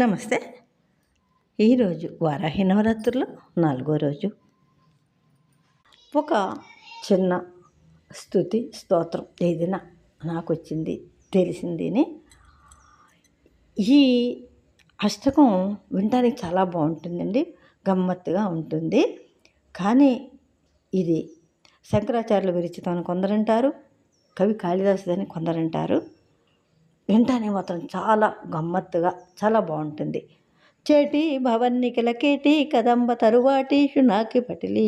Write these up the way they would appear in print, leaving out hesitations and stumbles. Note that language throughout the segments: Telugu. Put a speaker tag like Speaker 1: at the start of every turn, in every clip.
Speaker 1: నమస్తే. ఈరోజు వారాహి నవరాత్రుల్లో 4వ రోజు. ఒక చిన్న స్తుతి స్తోత్రం ఏదైనా నాకు వచ్చింది తెలిసిందిని. ఈ అష్టకం వినడానికి చాలా బాగుంటుందండి, గమ్మత్తుగా ఉంటుంది. కానీ ఇది శంకరాచార్యుల విరచితం అని కొందరంటారు, కవి కాళిదాసుదని కొందరంటారు. వినటానికి మాత్రం చాలా గమ్మత్తుగా చాలా బాగుంటుంది. చేటి భవన్నిఖిల కేటి కదంబ తరువాటి శునాకి పటిలి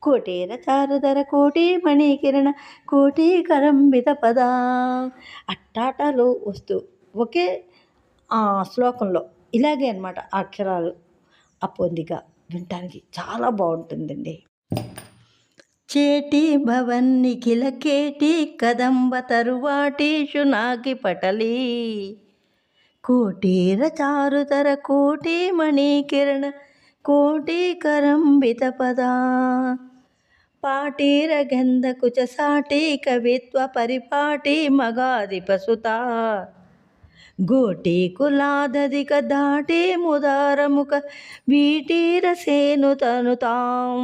Speaker 1: కోటేర చారుధర కోటి మణికిరణ కోటి కరంబిత పద. అట్టాటాలు వస్తూ ఒకే శ్లోకంలో ఇలాగే అన్నమాట అక్షరాలు ఆ పొందిక వినటానికి చాలా బాగుంటుందండి. చేటి భవన్నిఖిల కేటి కదంబ తరువాటి శునాకి పటలి కోటీర చారుతర కోటి మణికిరణ కోటి కరంబిత పద. పాటీర గంధ కుచ సాటి కవిత్వ పరిపాటి మగాధిపసుత గోటి కులాదధిక దాటి ముదారముఖ వీటీర సేను తనుతాం.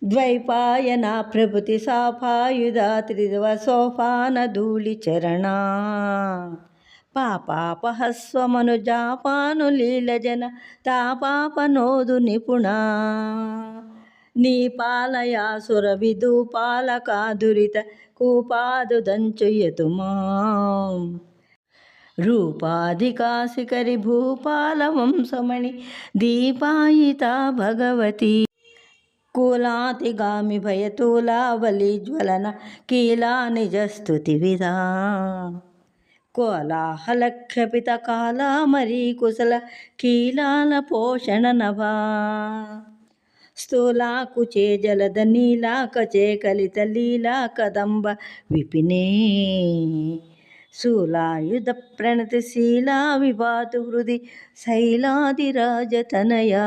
Speaker 1: ద్వైపాయన ప్రభుతి సాపాయుధ త్రిదివ సోపాన ధూళి చరణ పాపాపహస్వమనుజాపాను లీలజన తాపాపనోదు నిపుణ నీ పాలయాసుర విధూపాలకాదురిత కూపాదు దంచుయతుమా రూపాధికాశికరి భూపాల వంశమణి దీపాయిత భగవతి కులాతిగామి భయతూలావలి జ్వలన కీలా నిజస్తుతి విధా కోలాహలక్షపిత కాలా మరీ కుశల కీలాల పోషణ నభా స్థూలాకుచే జలద నీలాకచే కలిత లీలా కదంబ విపినే శూలాయుధ ప్రణతిశీలా విభాతు హృది శైలాదిరాజతనయా